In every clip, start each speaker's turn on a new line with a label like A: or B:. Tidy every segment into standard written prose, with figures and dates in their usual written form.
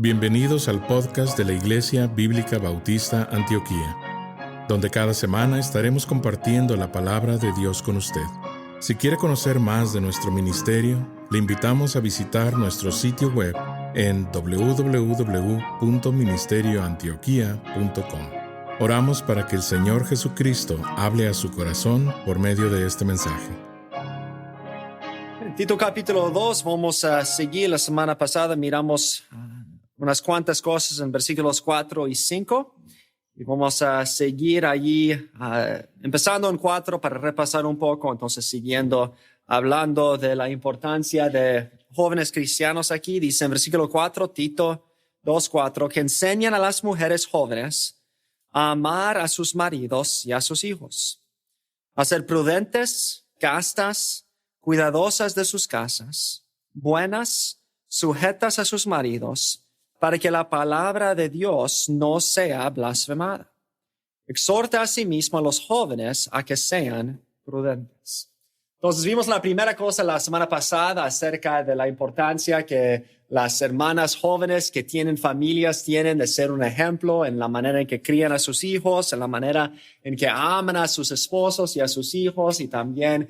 A: Bienvenidos al podcast de la Iglesia Bíblica Bautista Antioquía, donde cada semana estaremos compartiendo la palabra de Dios con usted. Si quiere conocer más de nuestro ministerio, le invitamos a visitar nuestro sitio web en www.ministerioantioquia.com. Oramos para que el Señor Jesucristo hable a su corazón por medio de este mensaje.
B: En Tito capítulo 2 vamos a seguir. La semana pasada miramos unas cuantas cosas en versículos 4 y 5 y vamos a seguir allí empezando en 4 para repasar un poco, entonces siguiendo hablando de la importancia de jóvenes cristianos aquí. Dice en versículo 4, Tito 2:4, que enseñan a las mujeres jóvenes a amar a sus maridos y a sus hijos, a ser prudentes, castas, cuidadosas de sus casas, buenas, sujetas a sus maridos, para que la palabra de Dios no sea blasfemada. Exhorta asimismo a los jóvenes a que sean prudentes. Entonces vimos la primera cosa la semana pasada acerca de la importancia que las hermanas jóvenes que tienen familias tienen de ser un ejemplo en la manera en que crían a sus hijos, en la manera en que aman a sus esposos y a sus hijos y también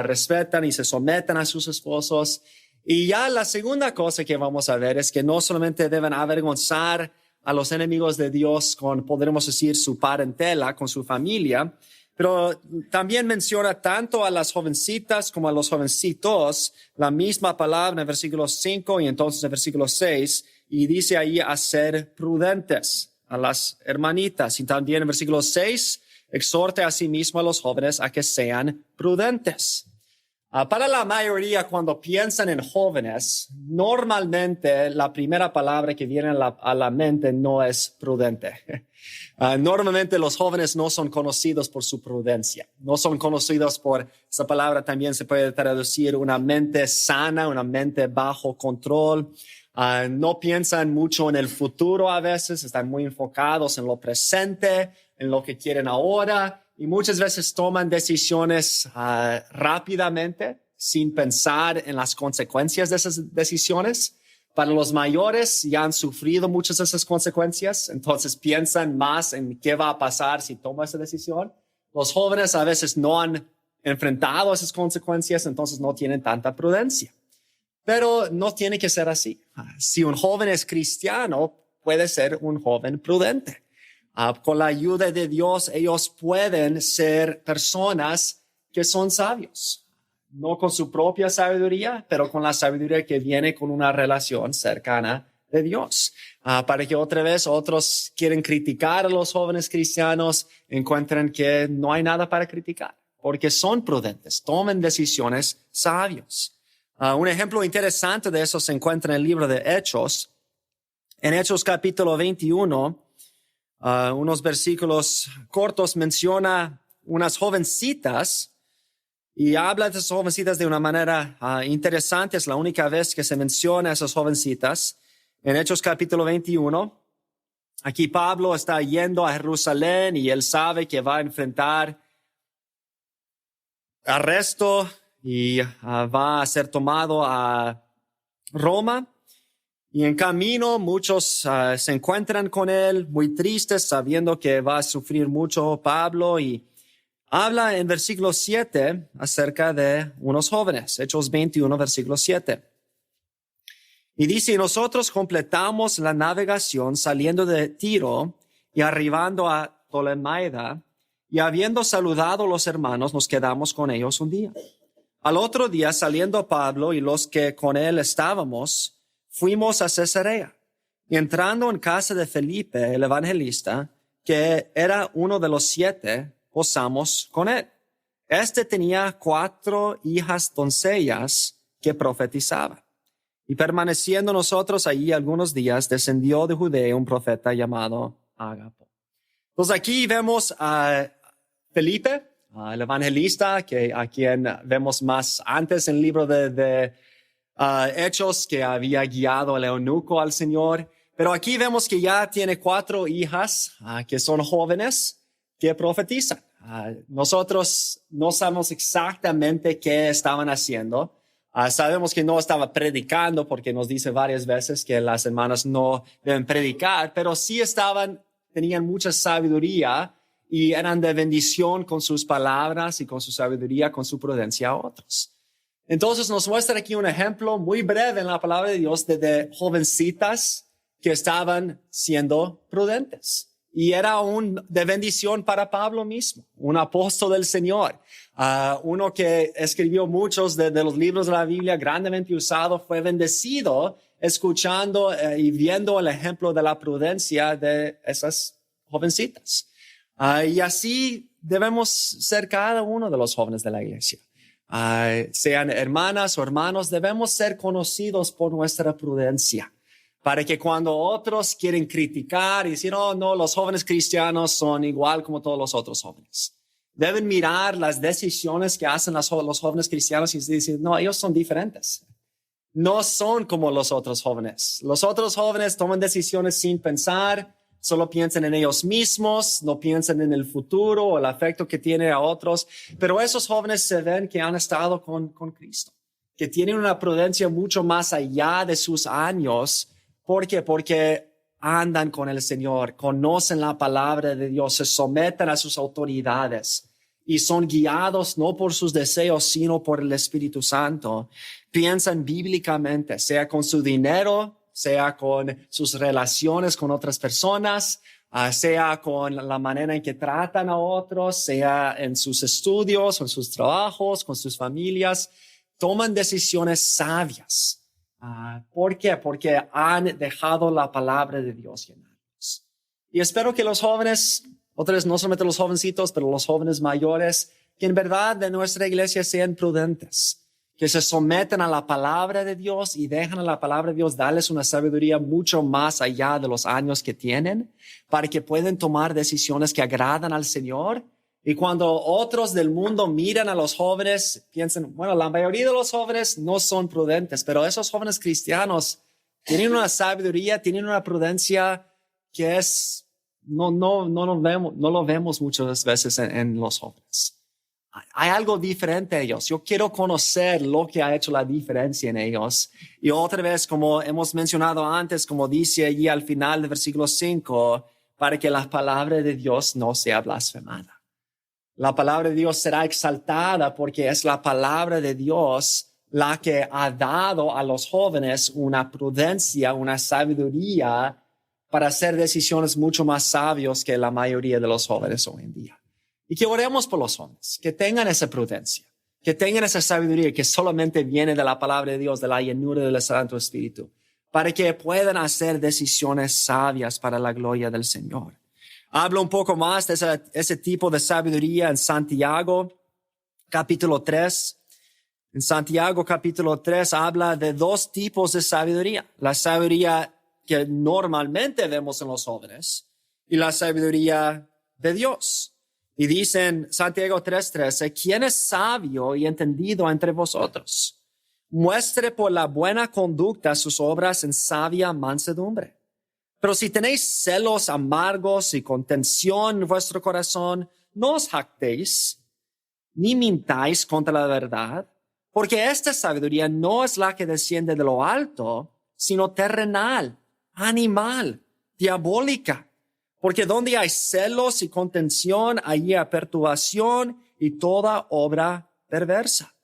B: respetan y se someten a sus esposos. Y ya la segunda cosa que vamos a ver es que no solamente deben avergonzar a los enemigos de Dios con, podremos decir, su parentela, con su familia, pero también menciona tanto a las jovencitas como a los jovencitos la misma palabra en versículo 5 y entonces en versículo 6, y dice ahí a ser prudentes a las hermanitas. Y también en versículo 6, exhorte a sí mismo a los jóvenes a que sean prudentes. Para la mayoría, cuando piensan en jóvenes, normalmente la primera palabra que viene a la mente no es prudente. Normalmente los jóvenes no son conocidos por su prudencia. No son conocidos por, esa palabra también se puede traducir una mente sana, una mente bajo control. No piensan mucho en el futuro a veces, están muy enfocados en lo presente, en lo que quieren ahora. Y muchas veces toman decisiones rápidamente, sin pensar en las consecuencias de esas decisiones. Para los mayores ya han sufrido muchas de esas consecuencias, entonces piensan más en qué va a pasar si toma esa decisión. Los jóvenes a veces no han enfrentado esas consecuencias, entonces no tienen tanta prudencia. Pero no tiene que ser así. Si un joven es cristiano, puede ser un joven prudente. Con la ayuda de Dios, ellos pueden ser personas que son sabios. No con su propia sabiduría, pero con la sabiduría que viene con una relación cercana de Dios. Para que otra vez otros quieren criticar a los jóvenes cristianos, encuentren que no hay nada para criticar, porque son prudentes, toman decisiones sabios. Un ejemplo interesante de eso se encuentra en el libro de Hechos. En Hechos capítulo 21, unos versículos cortos menciona unas jovencitas y habla de esas jovencitas de una manera interesante. Es la única vez que se menciona a esas jovencitas. En Hechos capítulo 21, aquí Pablo está yendo a Jerusalén y él sabe que va a enfrentar arresto y va a ser tomado a Roma. Y en camino muchos se encuentran con él muy tristes, sabiendo que va a sufrir mucho Pablo, y habla en versículo 7 acerca de unos jóvenes, Hechos 21, versículo 7. Y dice, nosotros completamos la navegación saliendo de Tiro y arribando a Tolemaida, y habiendo saludado a los hermanos, nos quedamos con ellos un día. Al otro día, saliendo Pablo y los que con él estábamos, fuimos a Cesarea, y entrando en casa de Felipe, el evangelista, que era uno de los 7, posamos con él. Este tenía 4 hijas doncellas que profetizaban. Y permaneciendo nosotros allí algunos días, descendió de Judea un profeta llamado Agapo. Entonces aquí vemos a Felipe, el evangelista, a quien vemos más antes en el libro de Hechos, que había guiado al eunuco al Señor. Pero aquí vemos que ya tiene 4 hijas que son jóvenes que profetizan. Nosotros no sabemos exactamente qué estaban haciendo, Sabemos que no estaba predicando porque nos dice varias veces que las hermanas no deben predicar, pero sí tenían mucha sabiduría y eran de bendición con sus palabras y con su sabiduría, con su prudencia a otros. Entonces nos muestra aquí un ejemplo muy breve en la palabra de Dios de jovencitas que estaban siendo prudentes. Y era de bendición para Pablo mismo, un apóstol del Señor. Uno que escribió muchos de los libros de la Biblia, grandemente usado, fue bendecido escuchando y viendo el ejemplo de la prudencia de esas jovencitas. Y así debemos ser cada uno de los jóvenes de la iglesia. Sean hermanas o hermanos, debemos ser conocidos por nuestra prudencia, para que cuando otros quieren criticar y decir, oh, no, los jóvenes cristianos son igual como todos los otros jóvenes, deben mirar las decisiones que hacen los jóvenes cristianos y decir, no, ellos son diferentes. No son como los otros jóvenes. Los otros jóvenes toman decisiones sin pensar, solo piensan en ellos mismos, no piensan en el futuro o el afecto que tienen a otros. Pero esos jóvenes se ven que han estado con Cristo, que tienen una prudencia mucho más allá de sus años. ¿Por qué? Porque andan con el Señor, conocen la palabra de Dios, se someten a sus autoridades y son guiados no por sus deseos, sino por el Espíritu Santo. Piensan bíblicamente, sea con su dinero, sea con sus relaciones con otras personas, sea con la manera en que tratan a otros, sea en sus estudios, en sus trabajos, con sus familias. Toman decisiones sabias. ¿Por qué? Porque han dejado la palabra de Dios llenarlos. Y espero que los jóvenes, otra vez no solamente los jovencitos, pero los jóvenes mayores, que en verdad de nuestra iglesia sean prudentes, que se someten a la palabra de Dios y dejan a la palabra de Dios darles una sabiduría mucho más allá de los años que tienen, para que puedan tomar decisiones que agradan al Señor. Y cuando otros del mundo miran a los jóvenes, piensan, bueno, la mayoría de los jóvenes no son prudentes, pero esos jóvenes cristianos tienen una sabiduría, tienen una prudencia que no lo vemos muchas veces en los jóvenes. Hay algo diferente a ellos. Yo quiero conocer lo que ha hecho la diferencia en ellos. Y otra vez, como hemos mencionado antes, como dice allí al final del versículo 5, para que la palabra de Dios no sea blasfemada. La palabra de Dios será exaltada porque es la palabra de Dios la que ha dado a los jóvenes una prudencia, una sabiduría para hacer decisiones mucho más sabios que la mayoría de los jóvenes hoy en día. Y que oremos por los jóvenes, que tengan esa prudencia, que tengan esa sabiduría que solamente viene de la palabra de Dios, de la llenura del Santo Espíritu, para que puedan hacer decisiones sabias para la gloria del Señor. Hablo un poco más de ese tipo de sabiduría en Santiago, capítulo 3. En Santiago, capítulo 3, habla de dos tipos de sabiduría. La sabiduría que normalmente vemos en los jóvenes y la sabiduría de Dios. Y dice en Santiago 3:13, ¿quién es sabio y entendido entre vosotros? Muestre por la buena conducta sus obras en sabia mansedumbre. Pero si tenéis celos amargos y contención en vuestro corazón, no os jactéis, ni mintáis contra la verdad, porque esta sabiduría no es la que desciende de lo alto, sino terrenal, animal, diabólica. Porque donde hay celos y contención, allí hay perturbación y toda obra perversa.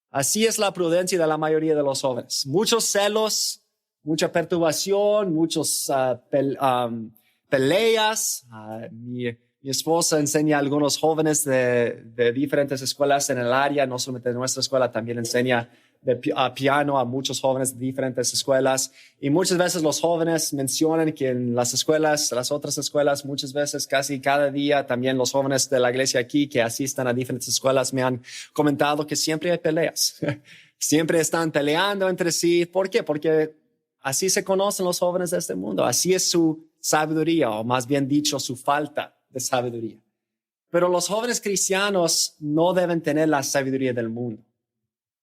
B: Así es la prudencia de la mayoría de los jóvenes. Muchos celos, mucha perturbación, muchos peleas. Mi esposa enseña a algunos jóvenes de diferentes escuelas en el área, no solamente de nuestra escuela, también enseña piano a muchos jóvenes de diferentes escuelas. Y muchas veces los jóvenes mencionan que en las escuelas, las otras escuelas, muchas veces, casi cada día, también los jóvenes de la iglesia aquí que asistan a diferentes escuelas me han comentado que siempre hay peleas. Siempre están peleando entre sí. ¿Por qué? Porque así se conocen los jóvenes de este mundo. Así es su sabiduría, o más bien dicho, su falta de sabiduría. Pero los jóvenes cristianos no deben tener la sabiduría del mundo.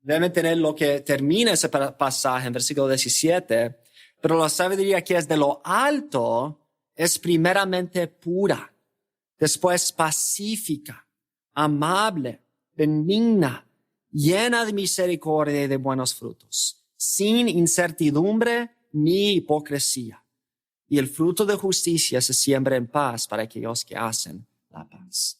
B: Deben tener lo que termina ese pasaje en versículo 17, pero la sabiduría que es de lo alto es primeramente pura, después pacífica, amable, benigna, llena de misericordia y de buenos frutos, sin incertidumbre ni hipocresía. Y el fruto de justicia se siembra en paz para aquellos que hacen la paz.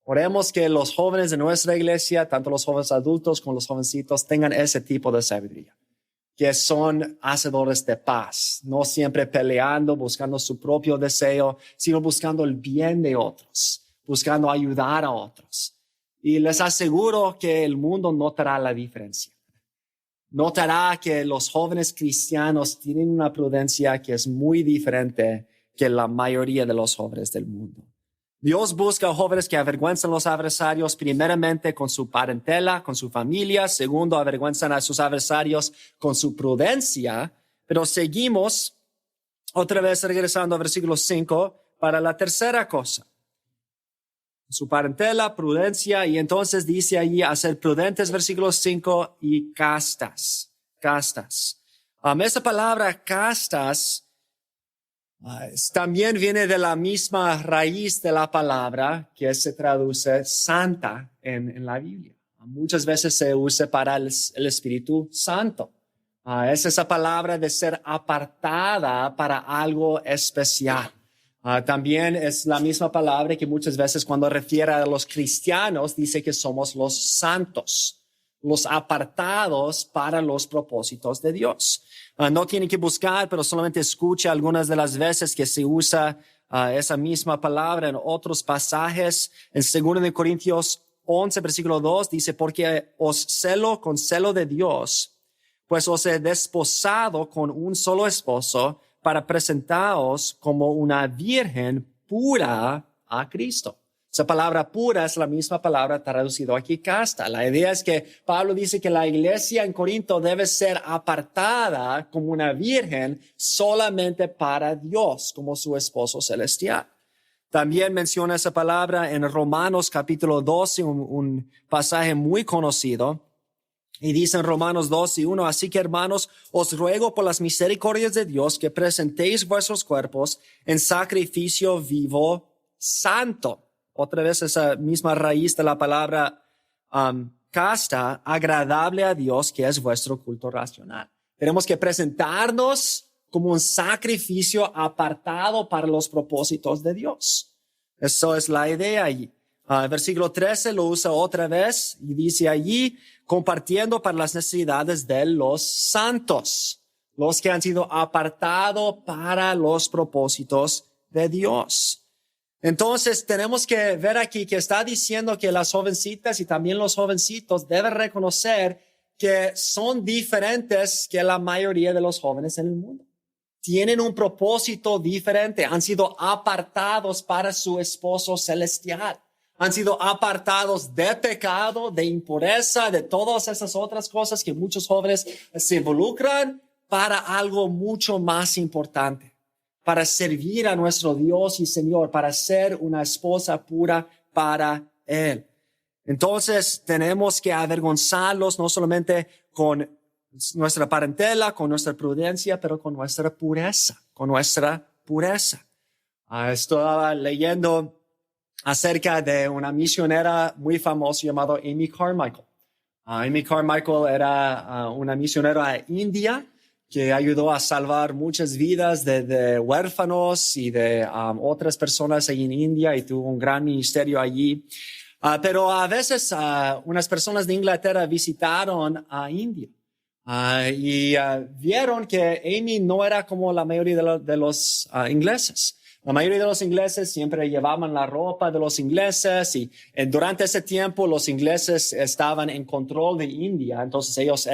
B: Oremos que los jóvenes de nuestra iglesia, tanto los jóvenes adultos como los jovencitos, tengan ese tipo de sabiduría, que son hacedores de paz, no siempre peleando, buscando su propio deseo, sino buscando el bien de otros, buscando ayudar a otros. Y les aseguro que el mundo notará la diferencia. Notará que los jóvenes cristianos tienen una prudencia que es muy diferente que la mayoría de los jóvenes del mundo. Dios busca jóvenes que avergüenzan a los adversarios, primeramente con su parentela, con su familia. Segundo, avergüenzan a sus adversarios con su prudencia. Pero seguimos, otra vez regresando al versículo 5, para la tercera cosa. Su parentela, prudencia, y entonces dice allí a ser prudentes, versículo 5, y castas. Esa palabra castas también viene de la misma raíz de la palabra que se traduce santa en la Biblia. Muchas veces se usa para el Espíritu Santo. Es esa palabra de ser apartada para algo especial. También es la misma palabra que muchas veces cuando refiere a los cristianos dice que somos los santos, los apartados para los propósitos de Dios. No tienen que buscar, pero solamente escucha algunas de las veces que se usa esa misma palabra en otros pasajes. En 2 Corintios 11, versículo 2 dice, porque os celo con celo de Dios, pues os he desposado con un solo esposo, para presentaros como una virgen pura a Cristo. Esa palabra pura es la misma palabra traducida aquí casta. La idea es que Pablo dice que la iglesia en Corinto debe ser apartada como una virgen solamente para Dios, como su esposo celestial. También menciona esa palabra en Romanos capítulo 12, un pasaje muy conocido. Y dice en Romanos 12:1, así que hermanos, os ruego por las misericordias de Dios que presentéis vuestros cuerpos en sacrificio vivo, santo. Otra vez esa misma raíz de la palabra casta, agradable a Dios, que es vuestro culto racional. Tenemos que presentarnos como un sacrificio apartado para los propósitos de Dios. Eso es la idea allí. Versículo 13 lo usa otra vez y dice allí, compartiendo para las necesidades de los santos, los que han sido apartados para los propósitos de Dios. Entonces tenemos que ver aquí que está diciendo que las jovencitas y también los jovencitos deben reconocer que son diferentes que la mayoría de los jóvenes en el mundo. Tienen un propósito diferente, han sido apartados para su esposo celestial. Han sido apartados de pecado, de impureza, de todas esas otras cosas que muchos jóvenes se involucran para algo mucho más importante, para servir a nuestro Dios y Señor, para ser una esposa pura para Él. Entonces tenemos que avergonzarlos no solamente con nuestra parentela, con nuestra prudencia, pero con nuestra pureza, Estaba leyendo acerca de una misionera muy famosa llamada Amy Carmichael. Amy Carmichael era una misionera a India que ayudó a salvar muchas vidas de huérfanos y de otras personas ahí en India y tuvo un gran ministerio allí. Pero a veces unas personas de Inglaterra visitaron a India y vieron que Amy no era como la mayoría de los ingleses. La mayoría de los ingleses siempre llevaban la ropa de los ingleses y durante ese tiempo los ingleses estaban en control de India. Entonces ellos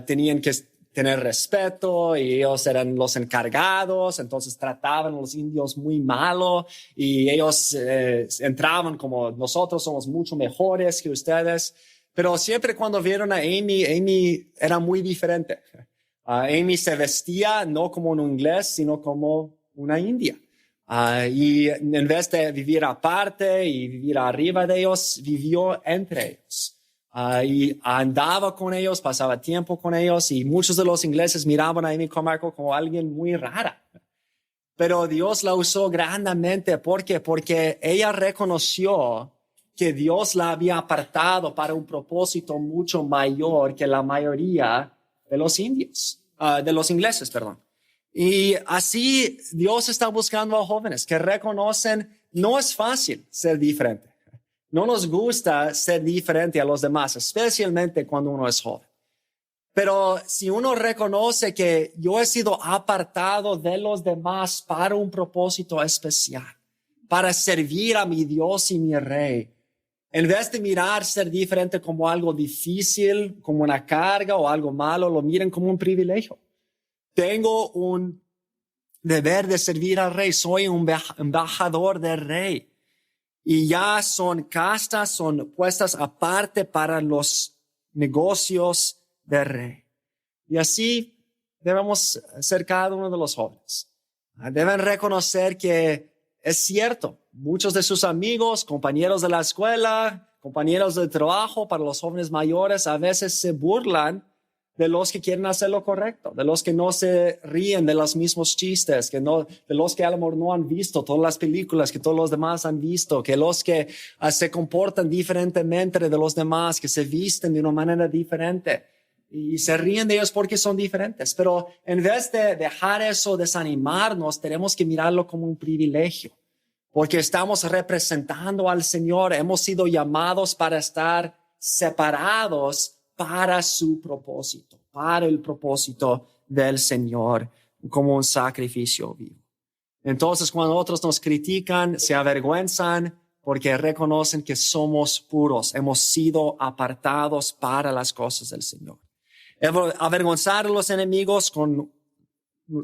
B: tenían que tener respeto y ellos eran los encargados. Entonces trataban a los indios muy malo y ellos entraban como nosotros somos mucho mejores que ustedes. Pero siempre cuando vieron a Amy era muy diferente. Amy se vestía no como un inglés, sino como una india. Y en vez de vivir aparte y vivir arriba de ellos, vivió entre ellos. Y andaba con ellos, pasaba tiempo con ellos y muchos de los ingleses miraban a Amy Carmichael como alguien muy rara. Pero Dios la usó grandemente. ¿Por qué? Porque ella reconoció que Dios la había apartado para un propósito mucho mayor que la mayoría de los ingleses, perdón. Y así Dios está buscando a jóvenes que reconocen, no es fácil ser diferente. No nos gusta ser diferente a los demás, especialmente cuando uno es joven. Pero si uno reconoce que yo he sido apartado de los demás para un propósito especial, para servir a mi Dios y mi Rey, en vez de mirar ser diferente como algo difícil, como una carga o algo malo, lo miren como un privilegio. Tengo un deber de servir al Rey, soy un embajador del Rey. Y ya son castas, son puestas aparte para los negocios del Rey. Y así debemos ser cada uno de los jóvenes. Deben reconocer que es cierto, muchos de sus amigos, compañeros de la escuela, compañeros de trabajo, para los jóvenes mayores, a veces se burlan de los que quieren hacer lo correcto, de los que no se ríen de los mismos chistes, de los que a lo mejor no han visto todas las películas que todos los demás han visto, que los que se comportan diferentemente de los demás, que se visten de una manera diferente y se ríen de ellos porque son diferentes. Pero en vez de dejar eso desanimarnos, tenemos que mirarlo como un privilegio, porque estamos representando al Señor, hemos sido llamados para estar separados para su propósito, para el propósito del Señor, como un sacrificio vivo. Entonces, cuando otros nos critican, se avergüenzan porque reconocen que somos puros, hemos sido apartados para las cosas del Señor. Avergonzar a los enemigos con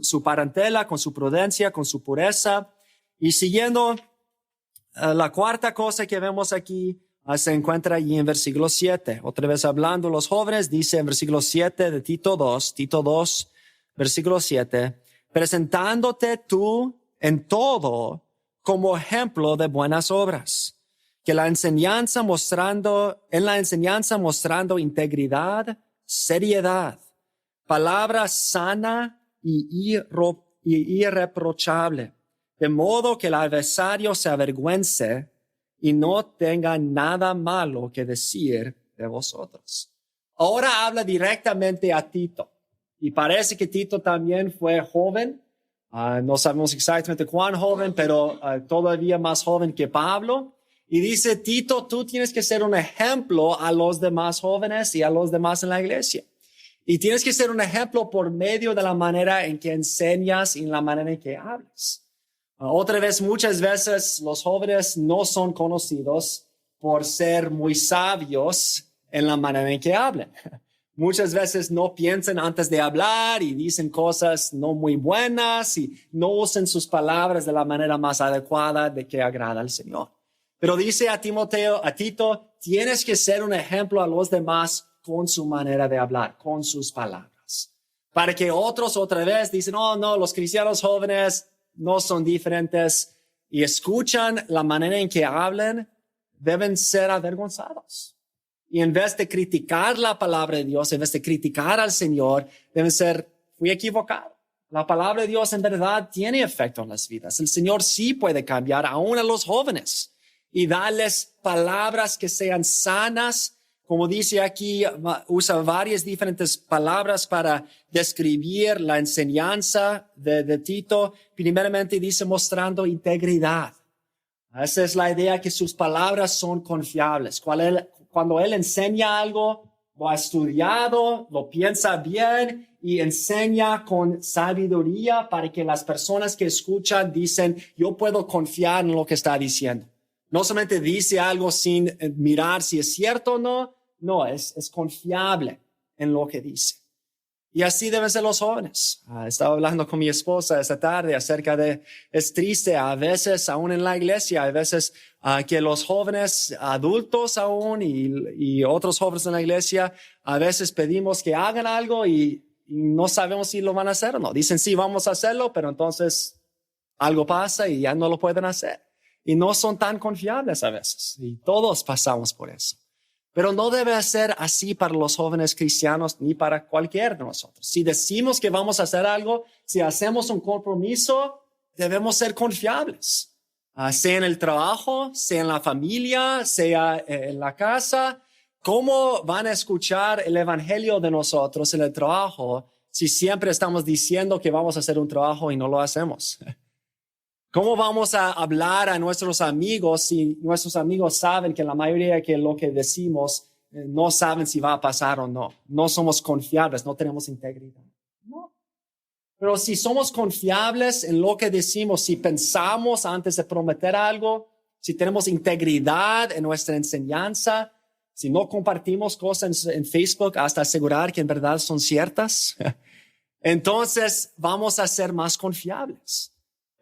B: su parentela, con su prudencia, con su pureza. Y siguiendo, la cuarta cosa que vemos aquí, se encuentra allí en versículo 7. Otra vez hablando los jóvenes, dice en versículo 7 de Tito 2, versículo 7, presentándote tú en todo como ejemplo de buenas obras, que en la enseñanza mostrando integridad, seriedad, palabra sana y irreprochable, de modo que el adversario se avergüence y no tenga nada malo que decir de vosotros. Ahora habla directamente a Tito. Y parece que Tito también fue joven. No sabemos exactamente cuán joven, pero todavía más joven que Pablo. Y dice, Tito, tú tienes que ser un ejemplo a los demás jóvenes y a los demás en la iglesia. Y tienes que ser un ejemplo por medio de la manera en que enseñas y la manera en que hablas. Otra vez, muchas veces los jóvenes no son conocidos por ser muy sabios en la manera en que hablan. Muchas veces no piensan antes de hablar y dicen cosas no muy buenas y no usan sus palabras de la manera más adecuada de que agrada al Señor. Pero dice a Tito, tienes que ser un ejemplo a los demás con su manera de hablar, con sus palabras. Para que otros otra vez dicen, oh no, los cristianos jóvenes no son diferentes y escuchan la manera en que hablan, deben ser avergonzados. Y en vez de criticar la palabra de Dios, en vez de criticar al Señor, deben ser, fui equivocado. La palabra de Dios en verdad tiene efecto en las vidas. El Señor sí puede cambiar aún a los jóvenes y darles palabras que sean sanas. Como dice aquí, usa varias diferentes palabras para describir la enseñanza de Tito. Primeramente dice mostrando integridad. Esa es la idea, que sus palabras son confiables. Cuando él enseña algo, lo ha estudiado, lo piensa bien y enseña con sabiduría para que las personas que escuchan dicen, yo puedo confiar en lo que está diciendo. No solamente dice algo sin mirar si es cierto o no. No, es confiable en lo que dice. Y así deben ser los jóvenes. Estaba hablando con mi esposa esta tarde acerca de, es triste a veces aún en la iglesia, a veces que los jóvenes adultos aún y otros jóvenes en la iglesia, a veces pedimos que hagan algo y no sabemos si lo van a hacer o no. Dicen sí, vamos a hacerlo, pero entonces algo pasa y ya no lo pueden hacer. Y no son tan confiables a veces. Y todos pasamos por eso. Pero no debe ser así para los jóvenes cristianos ni para cualquiera de nosotros. Si decimos que vamos a hacer algo, si hacemos un compromiso, debemos ser confiables. sea en el trabajo, sea en la familia, sea en la casa. ¿Cómo van a escuchar el evangelio de nosotros en el trabajo si siempre estamos diciendo que vamos a hacer un trabajo y no lo hacemos? ¿Cómo vamos a hablar a nuestros amigos si nuestros amigos saben que la mayoría de lo que decimos no saben si va a pasar o no? No somos confiables, no tenemos integridad. No. Pero si somos confiables en lo que decimos, si pensamos antes de prometer algo, si tenemos integridad en nuestra enseñanza, si no compartimos cosas en Facebook hasta asegurar que en verdad son ciertas, entonces vamos a ser más confiables.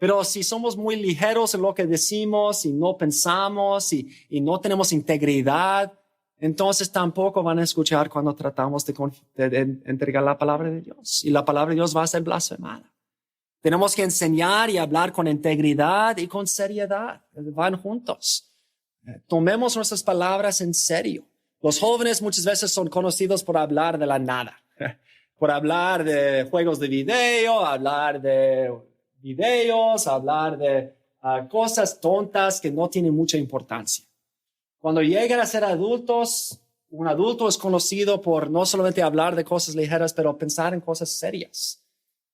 B: Pero si somos muy ligeros en lo que decimos y no pensamos y no tenemos integridad, entonces tampoco van a escuchar cuando tratamos de entregar la palabra de Dios. Y la palabra de Dios va a ser blasfemada. Tenemos que enseñar y hablar con integridad y con seriedad. Van juntos. Tomemos nuestras palabras en serio. Los jóvenes muchas veces son conocidos por hablar de la nada. Por hablar de juegos de video, hablar de videos, hablar de cosas tontas que no tienen mucha importancia. Cuando llegan a ser adultos, un adulto es conocido por no solamente hablar de cosas ligeras, pero pensar en cosas serias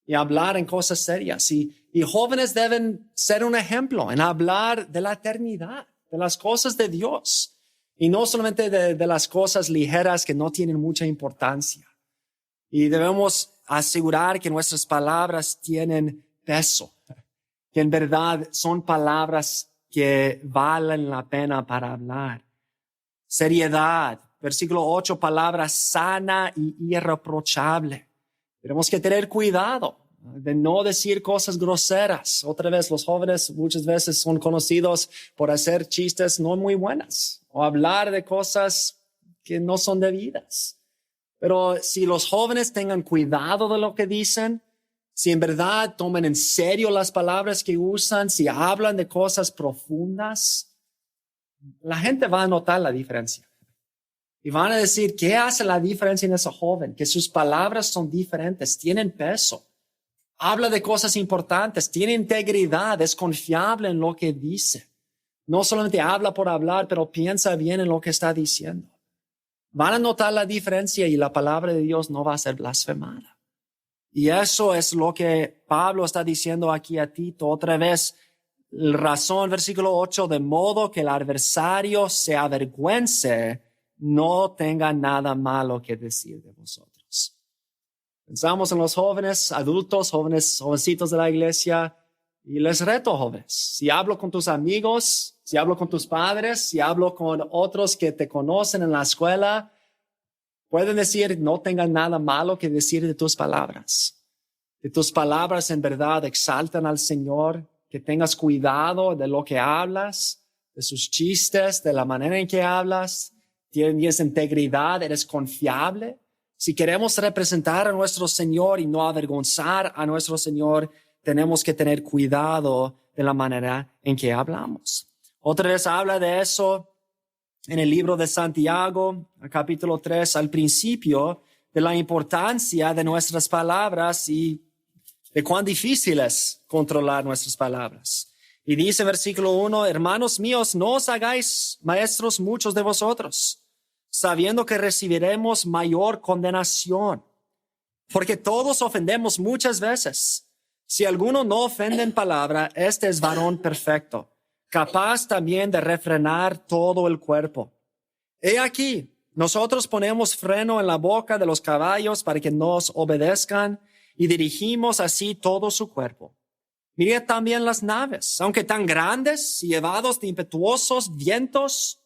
B: y hablar en cosas serias. Y jóvenes deben ser un ejemplo en hablar de la eternidad, de las cosas de Dios y no solamente de las cosas ligeras que no tienen mucha importancia. Y debemos asegurar que nuestras palabras tienen peso, que en verdad son palabras que valen la pena para hablar. Seriedad, versículo 8, palabra sana y irreprochable. Tenemos que tener cuidado de no decir cosas groseras. Otra vez, los jóvenes muchas veces son conocidos por hacer chistes no muy buenas o hablar de cosas que no son debidas. Pero si los jóvenes tengan cuidado de lo que dicen, si en verdad toman en serio las palabras que usan, si hablan de cosas profundas, la gente va a notar la diferencia. Y van a decir, ¿qué hace la diferencia en ese joven? Que sus palabras son diferentes, tienen peso. Habla de cosas importantes, tiene integridad, es confiable en lo que dice. No solamente habla por hablar, pero piensa bien en lo que está diciendo. Van a notar la diferencia y la palabra de Dios no va a ser blasfemada. Y eso es lo que Pablo está diciendo aquí a Tito. Otra vez, razón, versículo 8, de modo que el adversario se avergüence, no tenga nada malo que decir de vosotros. Pensamos en los jóvenes, adultos, jovencitos de la iglesia, y les reto, jóvenes. Si hablo con tus amigos, si hablo con tus padres, si hablo con otros que te conocen en la escuela, pueden decir, no tengan nada malo que decir de tus palabras. Que tus palabras en verdad exaltan al Señor, que tengas cuidado de lo que hablas, de sus chistes, de la manera en que hablas. Tienes integridad, eres confiable. Si queremos representar a nuestro Señor y no avergonzar a nuestro Señor, tenemos que tener cuidado de la manera en que hablamos. Otra vez habla de eso en el libro de Santiago, capítulo 3, al principio, de la importancia de nuestras palabras y de cuán difícil es controlar nuestras palabras. Y dice versículo 1, hermanos míos, no os hagáis maestros muchos de vosotros, sabiendo que recibiremos mayor condenación, porque todos ofendemos muchas veces. Si alguno no ofende en palabra, este es varón perfecto, capaz también de refrenar todo el cuerpo. He aquí, nosotros ponemos freno en la boca de los caballos para que nos obedezcan y dirigimos así todo su cuerpo. Mirad también las naves, aunque tan grandes y llevados de impetuosos vientos,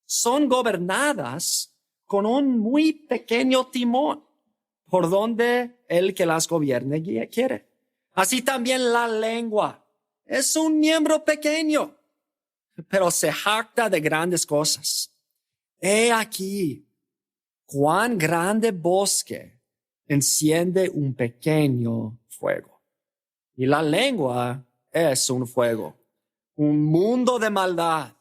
B: son gobernadas con un muy pequeño timón, por donde el que las gobierne quiere. Así también la lengua es un miembro pequeño, pero se jacta de grandes cosas. He aquí, cuán grande bosque enciende un pequeño fuego. Y la lengua es un fuego, un mundo de maldad.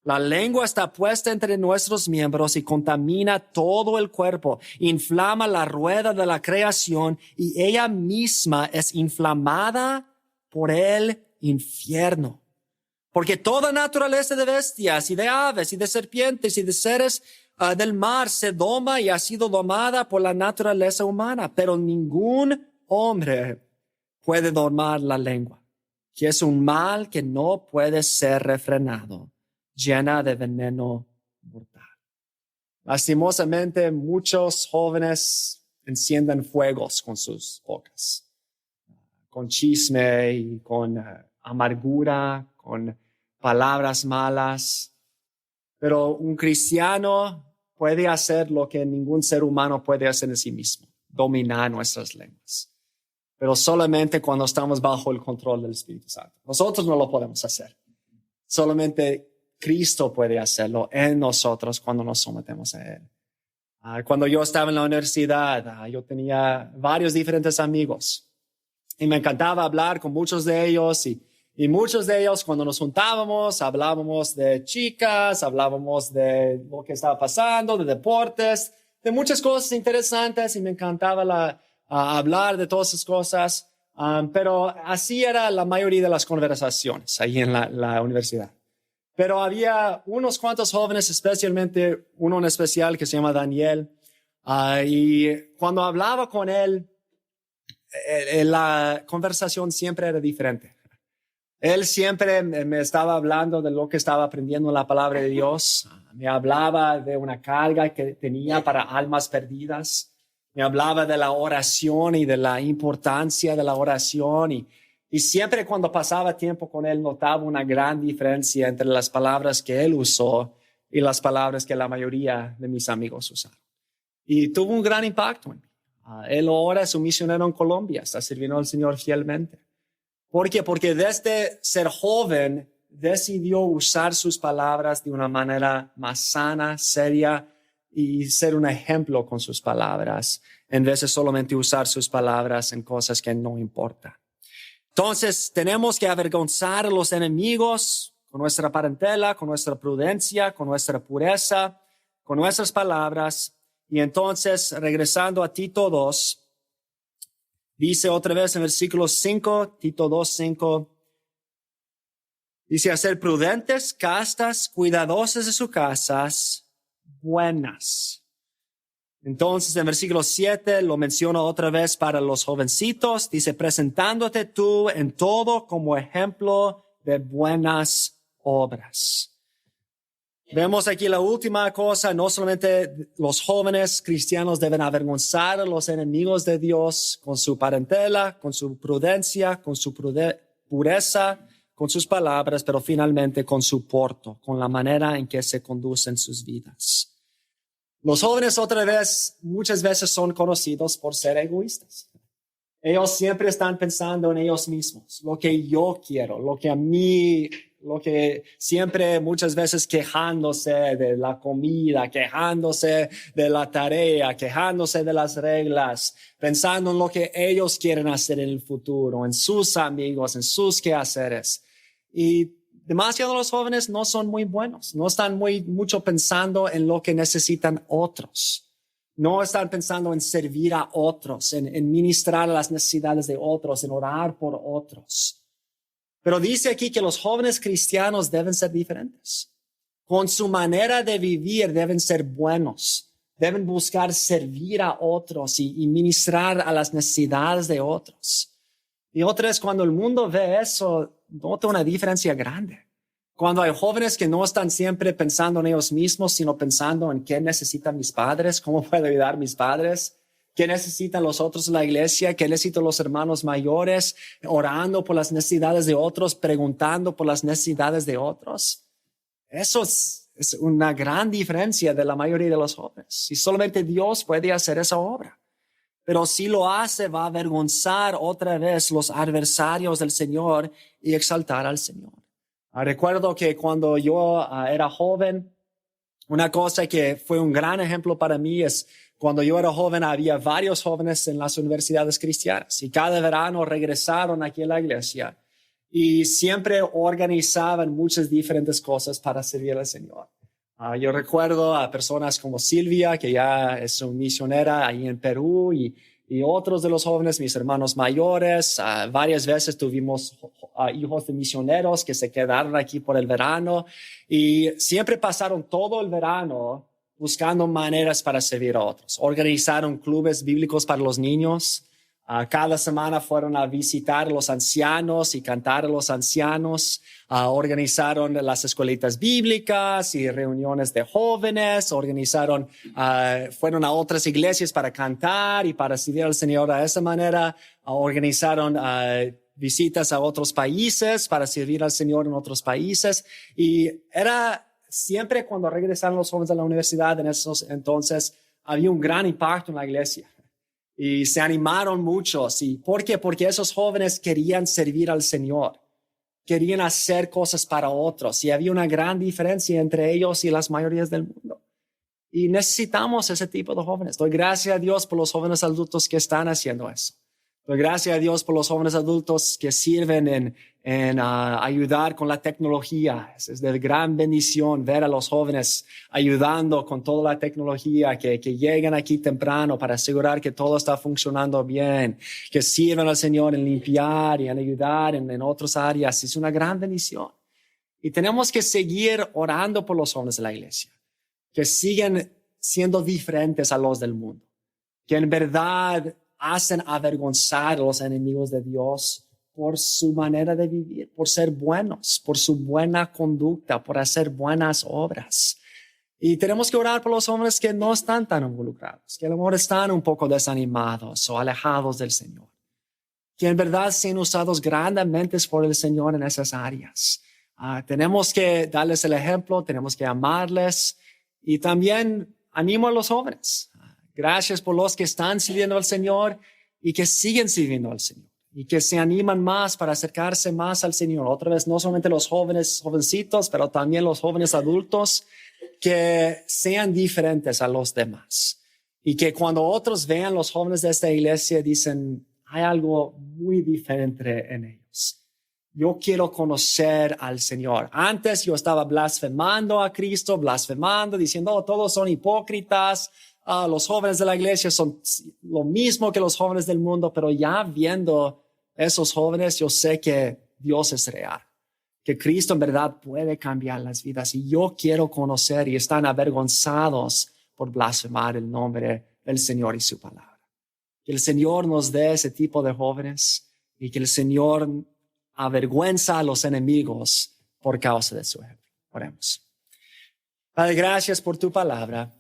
B: La lengua está puesta entre nuestros miembros y contamina todo el cuerpo, inflama la rueda de la creación y ella misma es inflamada por el infierno. Porque toda naturaleza de bestias y de aves y de serpientes y de seres del mar se doma y ha sido domada por la naturaleza humana, pero ningún hombre puede domar la lengua, que es un mal que no puede ser refrenado, llena de veneno mortal. Lastimosamente, muchos jóvenes encienden fuegos con sus bocas, con chisme y con amargura, con palabras malas. Pero un cristiano puede hacer lo que ningún ser humano puede hacer en sí mismo, dominar nuestras lenguas. Pero solamente cuando estamos bajo el control del Espíritu Santo. Nosotros no lo podemos hacer. Solamente Cristo puede hacerlo en nosotros cuando nos sometemos a Él. Cuando yo estaba en la universidad, yo tenía varios diferentes amigos y me encantaba hablar con muchos de ellos y muchos de ellos cuando nos juntábamos hablábamos de chicas, hablábamos de lo que estaba pasando, de deportes, de muchas cosas interesantes y me encantaba hablar de todas esas cosas, pero así era la mayoría de las conversaciones ahí en la universidad. Pero había unos cuantos jóvenes, especialmente uno en especial que se llama Daniel, y cuando hablaba con él, la conversación siempre era diferente. Él siempre me estaba hablando de lo que estaba aprendiendo en la palabra de Dios. Me hablaba de una carga que tenía para almas perdidas. Me hablaba de la oración y de la importancia de la oración. Y siempre cuando pasaba tiempo con él notaba una gran diferencia entre las palabras que él usó y las palabras que la mayoría de mis amigos usaron. Y tuvo un gran impacto en mí. Él ahora es un misionero en Colombia, está sirviendo al Señor fielmente. ¿Por qué? Porque desde ser joven decidió usar sus palabras de una manera más sana, seria y ser un ejemplo con sus palabras, en vez de solamente usar sus palabras en cosas que no importan. Entonces, tenemos que avergonzar a los enemigos con nuestra parentela, con nuestra prudencia, con nuestra pureza, con nuestras palabras. Y entonces, regresando a Tito 2, dice otra vez en versículo 5, Tito 2:5, dice, a ser prudentes, castas, cuidadosas de sus casas, buenas. Entonces, en versículo 7 lo menciona otra vez para los jovencitos. Dice, presentándote tú en todo como ejemplo de buenas obras. Vemos aquí la última cosa. No solamente los jóvenes cristianos deben avergonzar a los enemigos de Dios con su parentela, con su prudencia, con su pureza, con sus palabras, pero finalmente con su porto, con la manera en que se conducen sus vidas. Los jóvenes otra vez, muchas veces son conocidos por ser egoístas. Ellos siempre están pensando en ellos mismos, lo que yo quiero, lo que siempre muchas veces quejándose de la comida, quejándose de la tarea, quejándose de las reglas, pensando en lo que ellos quieren hacer en el futuro, en sus amigos, en sus quehaceres. Y demasiado los jóvenes no son muy buenos, no están mucho pensando en lo que necesitan otros. No están pensando en servir a otros, en ministrar a las necesidades de otros, en orar por otros. Pero dice aquí que los jóvenes cristianos deben ser diferentes. Con su manera de vivir deben ser buenos. Deben buscar servir a otros y ministrar a las necesidades de otros. Y otra vez, cuando el mundo ve eso, nota una diferencia grande. Cuando hay jóvenes que no están siempre pensando en ellos mismos, sino pensando en qué necesitan mis padres, cómo puedo ayudar a mis padres, qué necesitan los otros en la iglesia, qué necesitan los hermanos mayores, orando por las necesidades de otros, preguntando por las necesidades de otros. Eso es una gran diferencia de la mayoría de los jóvenes. Y solamente Dios puede hacer esa obra. Pero si lo hace, va a avergonzar otra vez los adversarios del Señor y exaltar al Señor. Recuerdo que cuando yo era joven, una cosa que fue un gran ejemplo para mí es cuando yo era joven había varios jóvenes en las universidades cristianas y cada verano regresaron aquí a la iglesia y siempre organizaban muchas diferentes cosas para servir al Señor. Yo recuerdo a personas como Silvia, que ya es una misionera ahí en Perú y y otros de los jóvenes, mis hermanos mayores. Varias veces tuvimos hijos de misioneros que se quedaron aquí por el verano y siempre pasaron todo el verano buscando maneras para servir a otros. Organizaron clubes bíblicos para los niños. Cada semana fueron a visitar a los ancianos y cantar a los ancianos. Organizaron las escuelitas bíblicas y reuniones de jóvenes. Fueron a otras iglesias para cantar y para servir al Señor de esa manera. Organizaron visitas a otros países para servir al Señor en otros países. Y era siempre cuando regresaron los jóvenes a la universidad, en esos entonces, había un gran impacto en la iglesia. Y se animaron muchos. ¿Y por qué? Porque esos jóvenes querían servir al Señor. Querían hacer cosas para otros. Y había una gran diferencia entre ellos y las mayorías del mundo. Y necesitamos ese tipo de jóvenes. Doy gracias a Dios por los jóvenes adultos que están haciendo eso. Doy gracias a Dios por los jóvenes adultos que sirven en ayudar con la tecnología. Es de gran bendición ver a los jóvenes ayudando con toda la tecnología, que lleguen aquí temprano para asegurar que todo está funcionando bien, que sirvan al Señor en limpiar y en ayudar en otras áreas. Es una gran bendición. Y tenemos que seguir orando por los jóvenes de la iglesia, que siguen siendo diferentes a los del mundo, que en verdad hacen avergonzar a los enemigos de Dios por su manera de vivir, por ser buenos, por su buena conducta, por hacer buenas obras. Y tenemos que orar por los hombres que no están tan involucrados, que a lo mejor están un poco desanimados o alejados del Señor, que en verdad sean usados grandemente por el Señor en esas áreas. Tenemos que darles el ejemplo, tenemos que amarles y también animo a los jóvenes. Gracias por los que están sirviendo al Señor y que siguen sirviendo al Señor y que se animan más para acercarse más al Señor. Otra vez, no solamente los jovencitos, pero también los jóvenes adultos, que sean diferentes a los demás. Y que cuando otros vean los jóvenes de esta iglesia, dicen, hay algo muy diferente en ellos. Yo quiero conocer al Señor. Antes yo estaba blasfemando a Cristo, diciendo, todos son hipócritas. Los jóvenes de la iglesia son lo mismo que los jóvenes del mundo, pero ya viendo esos jóvenes, yo sé que Dios es real, que Cristo en verdad puede cambiar las vidas y yo quiero conocer y están avergonzados por blasfemar el nombre del Señor y su palabra. Que el Señor nos dé ese tipo de jóvenes y que el Señor avergüenza a los enemigos por causa de su ejemplo. Oremos. Padre, gracias por tu palabra.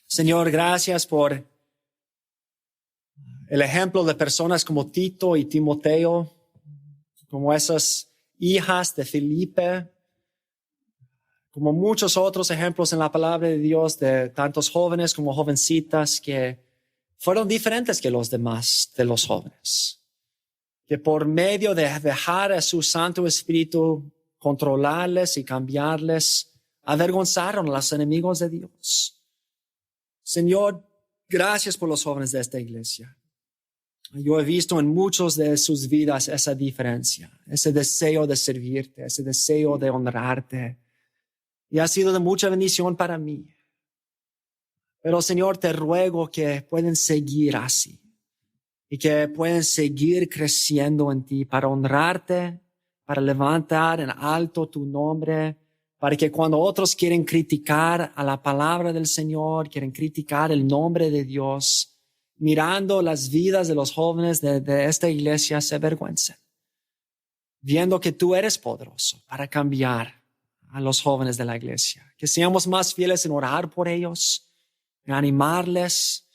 B: Señor, gracias por el ejemplo de personas como Tito y Timoteo, como esas hijas de Felipe, como muchos otros ejemplos en la palabra de Dios de tantos jóvenes como jovencitas que fueron diferentes que los demás de los jóvenes, que por medio de dejar a su Santo Espíritu controlarles y cambiarles, avergonzaron a los enemigos de Dios. Señor, gracias por los jóvenes de esta iglesia. Yo he visto en muchos de sus vidas esa diferencia, ese deseo de servirte, ese deseo de honrarte. Y ha sido de mucha bendición para mí. Pero Señor, te ruego que puedan seguir así y que puedan seguir creciendo en ti para honrarte, para levantar en alto tu nombre, para que cuando otros quieren criticar a la palabra del Señor, quieren criticar el nombre de Dios, mirando las vidas de los jóvenes de esta iglesia, se avergüencen, viendo que tú eres poderoso para cambiar a los jóvenes de la iglesia. Que seamos más fieles en orar por ellos, en animarles,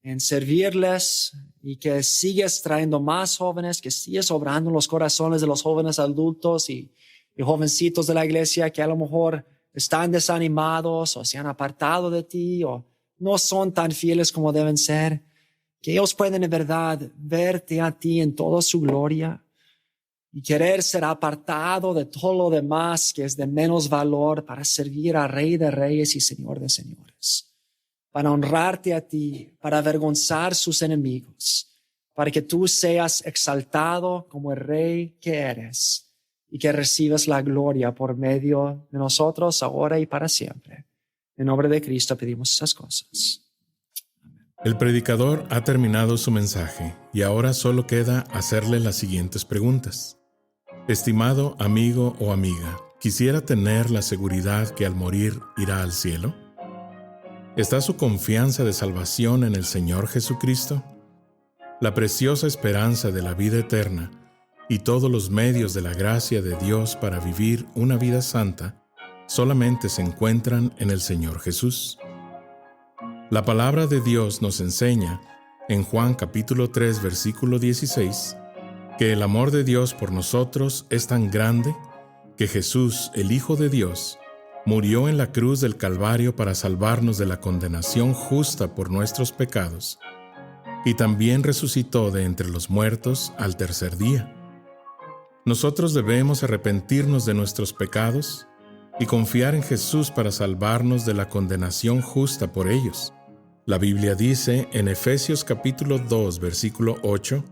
B: en servirles y que sigues trayendo más jóvenes, que sigues obrando en los corazones de los jóvenes adultos y jovencitos de la iglesia que a lo mejor están desanimados o se han apartado de ti o no son tan fieles como deben ser, que ellos pueden en verdad verte a ti en toda su gloria y querer ser apartado de todo lo demás que es de menos valor para servir al Rey de Reyes y Señor de Señores, para honrarte a ti, para avergonzar sus enemigos, para que tú seas exaltado como el Rey que eres y que recibas la gloria por medio de nosotros ahora y para siempre. En nombre de Cristo pedimos esas cosas.
A: El predicador ha terminado su mensaje y ahora solo queda hacerle las siguientes preguntas. Estimado amigo o amiga, ¿quisiera tener la seguridad que al morir irá al cielo? ¿Está su confianza de salvación en el Señor Jesucristo? La preciosa esperanza de la vida eterna y todos los medios de la gracia de Dios para vivir una vida santa solamente se encuentran en el Señor Jesús. La palabra de Dios nos enseña, en Juan capítulo 3, versículo 16, que el amor de Dios por nosotros es tan grande que Jesús, el Hijo de Dios, murió en la cruz del Calvario para salvarnos de la condenación justa por nuestros pecados, y también resucitó de entre los muertos al tercer día. Nosotros debemos arrepentirnos de nuestros pecados y confiar en Jesús para salvarnos de la condenación justa por ellos. La Biblia dice en Efesios capítulo 2, versículo 8,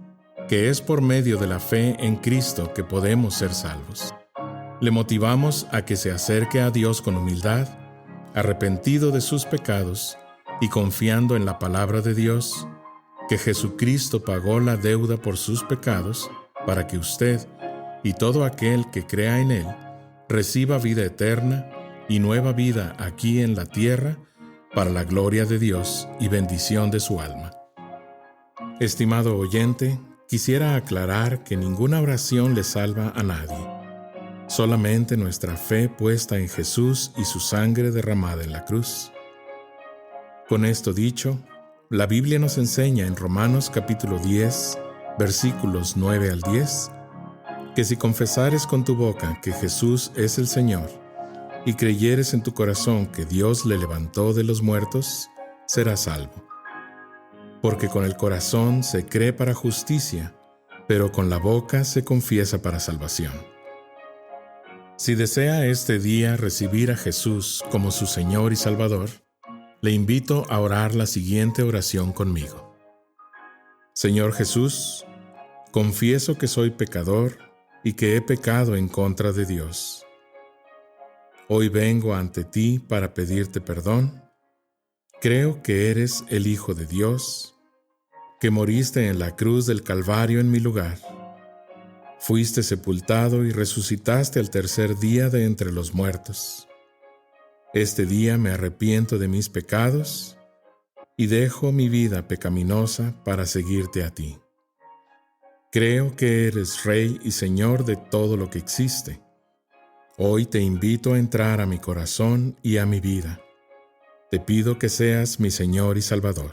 A: que es por medio de la fe en Cristo que podemos ser salvos. Le motivamos a que se acerque a Dios con humildad, arrepentido de sus pecados y confiando en la palabra de Dios, que Jesucristo pagó la deuda por sus pecados para que usted y todo aquel que crea en Él reciba vida eterna y nueva vida aquí en la tierra para la gloria de Dios y bendición de su alma. Estimado oyente, quisiera aclarar que ninguna oración le salva a nadie. Solamente nuestra fe puesta en Jesús y su sangre derramada en la cruz. Con esto dicho, la Biblia nos enseña en Romanos capítulo 10, versículos 9 al 10, que si confesares con tu boca que Jesús es el Señor, y creyeres en tu corazón que Dios le levantó de los muertos, serás salvo. Porque con el corazón se cree para justicia, pero con la boca se confiesa para salvación. Si desea este día recibir a Jesús como su Señor y Salvador, le invito a orar la siguiente oración conmigo. Señor Jesús, confieso que soy pecador y que he pecado en contra de Dios. Hoy vengo ante ti para pedirte perdón. Creo que eres el Hijo de Dios, que moriste en la cruz del Calvario en mi lugar. Fuiste sepultado y resucitaste al tercer día de entre los muertos. Este día me arrepiento de mis pecados y dejo mi vida pecaminosa para seguirte a ti. Creo que eres Rey y Señor de todo lo que existe. Hoy te invito a entrar a mi corazón y a mi vida. Te pido que seas mi Señor y Salvador.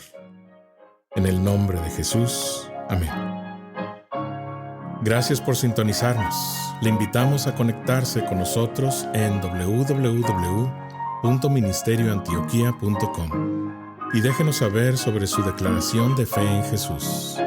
A: En el nombre de Jesús. Amén. Gracias por sintonizarnos. Le invitamos a conectarse con nosotros en www.ministerioantioquia.com y déjenos saber sobre su declaración de fe en Jesús.